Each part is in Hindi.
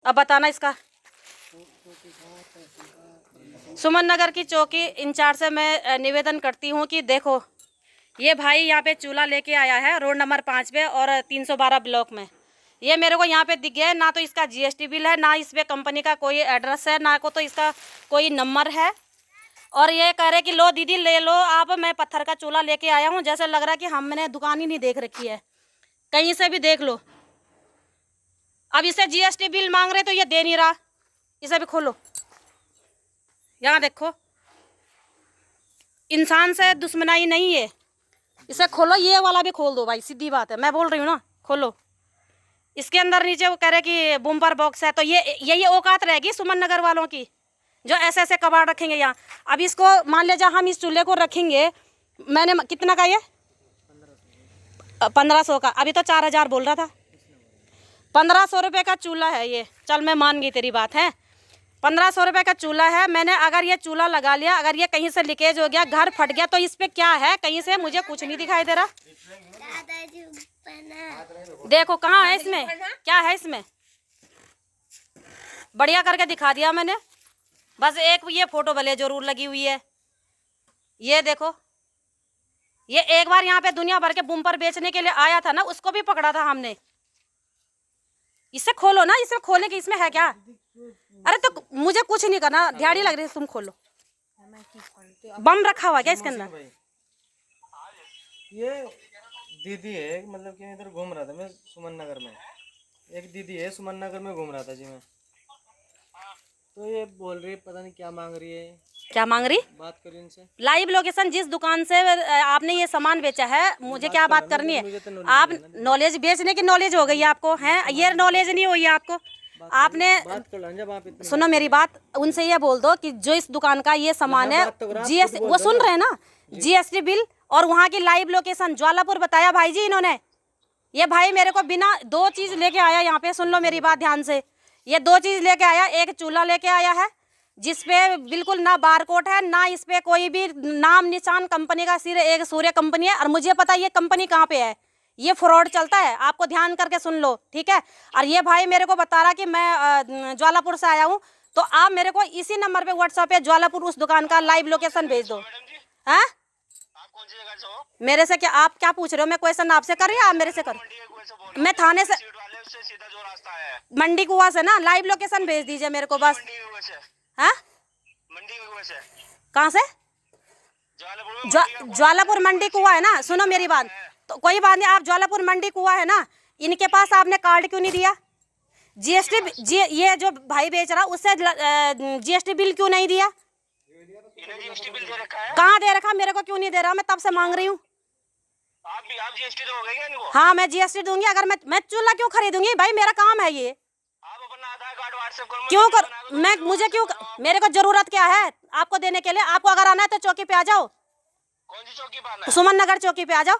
अब बताना इसका। सुमन नगर की चौकी इंचार्ज से मैं निवेदन करती हूँ कि देखो, ये भाई यहाँ पे चूल्हा लेके आया है रोड नंबर 5 पे और 312 ब्लॉक में। ये मेरे को यहाँ पे दिख गया है, ना तो इसका जीएसटी बिल है, ना इस पे कंपनी का कोई एड्रेस है, ना को तो इसका कोई नंबर है। और ये कह रहे कि लो दीदी ले लो आप, मैं पत्थर का चूल्हा लेके आया हूँ। जैसे लग रहा है कि हमने दुकान ही नहीं देख रखी है, कहीं से भी देख लो। अब इसे जीएसटी बिल मांग रहे तो ये दे नहीं रहा। इसे भी खोलो, यहाँ देखो, इंसान से दुश्मनाई नहीं है। इसे खोलो, ये वाला भी खोल दो भाई, सीधी बात है, मैं बोल रही हूँ ना, खोलो। इसके अंदर नीचे वो कह रहे कि बम्पर बॉक्स है, तो ये औकात रहेगी सुमन नगर वालों की जो ऐसे ऐसे कबाड़ रखेंगे यहाँ। अब इसको मान लीजिए हम इस चूल्हे को रखेंगे, मैंने कितना का, ये 1500 का, अभी तो 4000 बोल रहा था। 1500 रुपये का चूल्हा है ये, चल मैं मान गई तेरी बात है। 1500 रुपये का चूल्हा है। मैंने अगर ये चूल्हा लगा लिया, अगर ये कहीं से लीकेज हो गया, घर फट गया, तो इस पे क्या है? कहीं से मुझे कुछ नहीं दिखाई दे रहा। देखो कहाँ है, इसमें क्या है? इसमें बढ़िया करके दिखा दिया मैंने, बस एक ये फोटो भले जरूर लगी हुई है। ये देखो, ये एक बार यहाँ पे दुनिया भर के बम्पर बेचने के लिए आया था ना, उसको भी पकड़ा था हमने। इसे खोलो ना, इसे खोलने की इसमें है क्या? अरे तो मुझे कुछ नहीं करना, दिहाड़ी लग रही है, तुम खोलो। बम रखा हुआ क्या इसके अंदर? ये दीदी है, मतलब कि इधर घूम रहा था मैं सुमन नगर में। एक दीदी है सुमन नगर में घूम रहा था जी मैं, तो ये बोल रही है पता नहीं क्या मांग रही है। क्या मांग रही? बात करी इनसे। लाइव लोकेशन, जिस दुकान से आपने ये सामान बेचा है, मुझे क्या बात करनी है? आप नॉलेज, बेचने की नॉलेज हो गई है आपको, है ये नॉलेज नहीं हुई है आपको? आपने सुनो मेरी बात, उनसे ये बोल दो कि जो इस दुकान का ये सामान है, जीएसटी वो सुन रहे हैं ना, जीएसटी बिल और वहाँ की लाइव लोकेशन ज्वालापुर बताया भाई जी इन्होंने। ये भाई मेरे को बिना 2 चीज लेके आया यहाँ पे, सुन लो मेरी बात ध्यान से। ये 2 चीज लेके आया, एक चूल्हा लेके आया है जिसपे बिल्कुल ना बारकोड है, ना इस पे कोई भी नाम निशान कंपनी का, सिर्फ एक सूर्य कंपनी है। और मुझे पता है ये कंपनी कहाँ पे है, ये फ्रॉड चलता है, आपको ध्यान करके सुन लो, ठीक है? और ये भाई मेरे को बता रहा कि मैं ज्वालापुर से आया हूँ, तो आप मेरे को इसी नंबर पे व्हाट्सएप पे ज्वालापुर उस दुकान का लाइव लोकेशन भेज दो। हाँ, मेरे से क्या, आप क्या पूछ रहे हो? मैं क्वेश्चन आपसे कर रही हूँ, आप मेरे से करो। मैं थाने से, मंडी कुआ से ना, लाइव लोकेशन भेज दीजिए मेरे को बस। हाँ, कहाँ से? ज्वालापुर मंडी कुआ है ना, सुनो मेरी बात, तो कोई बात नहीं, आप ज्वालापुर मंडी कुआ है ना, इनके पास आपने कार्ड क्यों नहीं दिया? जीएसटी ये जो भाई बेच रहा उससे जीएसटी बिल क्यों नहीं दिया? कहाँ दे रखा? मेरे को क्यों नहीं दे रहा? मैं तब से मांग रही हूँ। आप जीएसटी दोगे क्या इनको? हाँ मैं जीएसटी दूंगी। अगर मैं चूल्हा क्यों खरीदूंगी भाई, मेरा काम है ये। आप अपना आधार कार्ड व्हाट्सएप करो। क्यों कर, मैं मुझे क्यों, मेरे को जरूरत क्या है आपको देने के लिए? आपको अगर आना है तो चौकी पे आ जाओ। कौन सी चौकी पे आना है? सुमन नगर चौकी पे आ जाओ।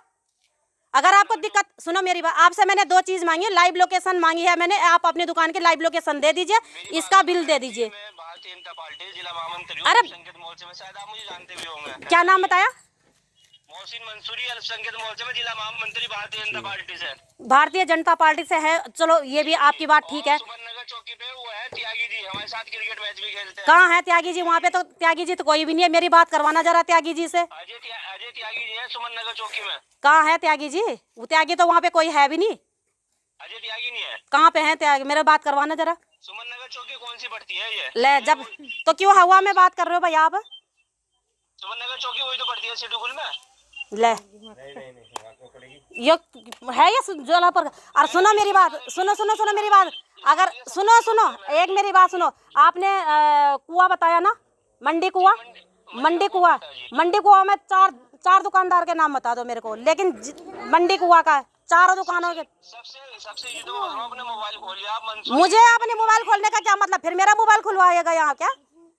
अगर आपको दिक्कत, सुनो मेरी बात, आपसे मैंने 2 चीज मांगी, लाइव लोकेशन मांगी है मैंने, आप अपनी दुकान की लाइव लोकेशन दे दीजिए, इसका बिल दे दीजिए। भारतीय जनता पार्टी जिला महामंत्री अरे संकेत मोर्चे में, शायद आप मुझे जानते भी होंगे। क्या नाम बताया? मोहसिन मंसूरी, अल्पसंख्यक मोर्चे में जिला महामंत्री भारतीय जनता पार्टी से। भारतीय जनता पार्टी से है, चलो ये भी आपकी बात ठीक है। सुमन नगर चौकी पे वो है त्यागी जी, हमारे साथ क्रिकेट मैच भी खेलते हैं। कहाँ है त्यागी जी? वहाँ पे तो त्यागी जी तो कोई भी नहीं है, मेरी बात करवाना जरा त्यागी जी से। अजय त्यागी जी है सुमन नगर चौकी में। कहाँ है त्यागी जी? वो त्यागी तो वहाँ पे कोई है भी नहीं। अजय त्यागी नहीं है? कहाँ पे है त्यागी? मेरा बात करवाना जरा। सुमन नगर चौकी कौन सी पड़ती है ये? ले जब तो क्यों हवा में बात कर रहे हो भाई आप? सुमन नगर चौकी वही तो पड़ती है सिडुगुल में। ले ये है ये ज्वालापुर। और सुनो मेरी बात, सुनो मेरी बात, अगर सुनो एक मेरी बात सुनो। आपने कुआ बताया ना, मंडी कुआ में चार दुकानदार के नाम बता दो मेरे को, लेकिन मंडी कुआ का 4 दुकानों के सबसे ये तो अपने मोबाइल खोल लिया आप। मुझे अपने मोबाइल खोलने का क्या मतलब? फिर मेरा मोबाइल खुलवाएगा यहाँ क्या?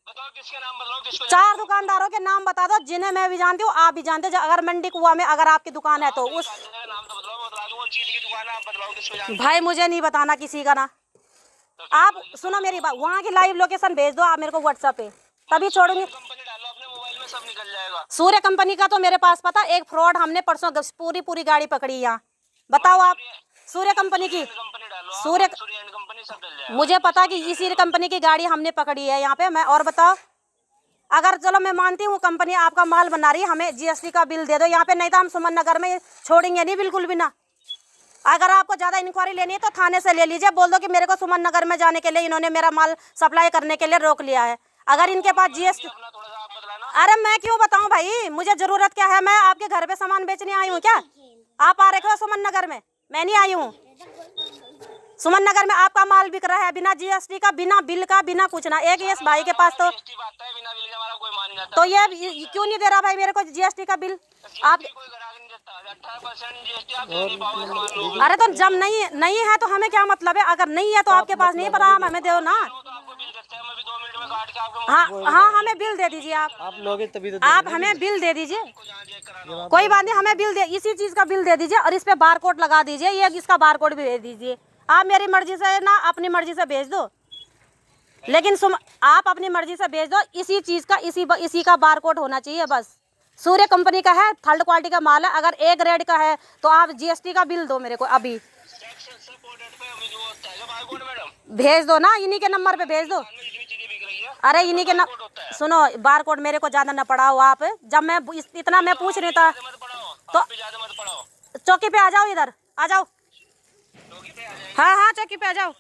बताओ किसके नाम बताओ, किसको? 4 दुकानदारों के नाम बता दो जिन्हें मैं भी जानती हूँ, आप भी जानते हो। अगर मंडी कुआ में अगर आपकी दुकान है तो उस नाम तो बताओ, बता दो वो चीज की दुकान है, आप बताओ किसको जानते हो? भाई मुझे नहीं बताना किसी का ना। आप सुनो मेरी बात, वहाँ की लाइव लोकेशन भेज दो आप मेरे को व्हाट्सएप पे, तभी छोड़ूंगी। कंपनी डालो अपने मोबाइल में, सब निकल जाएगा। सूर्य कंपनी का तो मेरे पास पता, एक फ्रॉड हमने परसों पूरी गाड़ी पकड़ी यहाँ। बताओ आप, सूर्य कंपनी की, कंपनी डालो, सूर्य सूर्य कंपनी सब डल जाएगा। मुझे पता कि इसी कंपनी की गाड़ी हमने पकड़ी है यहाँ पे। मैं और बताओ, अगर चलो मैं मानती हूँ कंपनी आपका माल बना रही है, हमें जीएसटी का बिल दे दो यहाँ पे, नहीं तो हम सुमन नगर में छोड़ेंगे नहीं बिल्कुल भी ना। अगर आपको ज़्यादा इंक्वायरी लेनी है तो थाने से ले लीजिए, बोल दो कि मेरे को सुमन नगर में जाने के लिए इन्होंने मेरा माल सप्लाई करने के लिए रोक लिया है। अगर इनके पास जीएसटी, थोड़ा सा आप बतलाना। अरे मैं क्यों बताऊं भाई, मुझे जरूरत क्या है? मैं आपके घर पे सामान बेचने आई हूँ क्या? आप आ रखे हो सुमन नगर में, मैं नहीं आई हूँ। सुमन नगर में आपका माल बिक रहा है बिना जीएसटी का, बिना बिल का, बिना कुछ ना। एक इस भाई के पास तो जीएसटी बात है, बिना बिल के हमारा कोई मान जाता तो ये क्यों नहीं दे रहा भाई मेरे को जीएसटी का बिल? आप कोई ग्राहक नहीं देता। 18% जीएसटी आप दे नहीं पाओगे सामान लोगे। अरे तो जब नहीं है तो हमें क्या मतलब है? अगर नहीं है तो आपके पास नहीं पता, आप हमें दो ना। तो आपको बिल देते हैं, मैं भी 2 मिनट में काट के आपको हाँ हाँ, हमें बिल दे दीजिए आप लोगे तभी तो आप हमें बिल दे दीजिए, जहाँ चेक कराना। कोई बात नहीं, हमें बिल दे, इसी चीज का बिल दे दीजिए और इस पे बार कोड लगा दीजिए, ये इसका बार कोड भी भेज दीजिए। आप मेरी मर्जी से ना, अपनी मर्जी से भेज दो, लेकिन आप अपनी मर्जी से भेज दो। इसी चीज का इसी का बार कोड होना चाहिए बस। सूर्य कंपनी का है, थर्ड क्वालिटी का माल है। अगर ए ग्रेड का है तो आप जीएसटी का बिल दो मेरे को अभी, भेज दो ना, इन्हीं के नंबर पे भेज दो। अरे इन्हीं के सुनो, बार कोड मेरे को ज्यादा न पढ़ाओ आप। जब मैं इतना मैं पूछ रही था तो चौकी पे आ जाओ, इधर आ जाओ। हाँ हाँ, चौकी पे आ जाओ।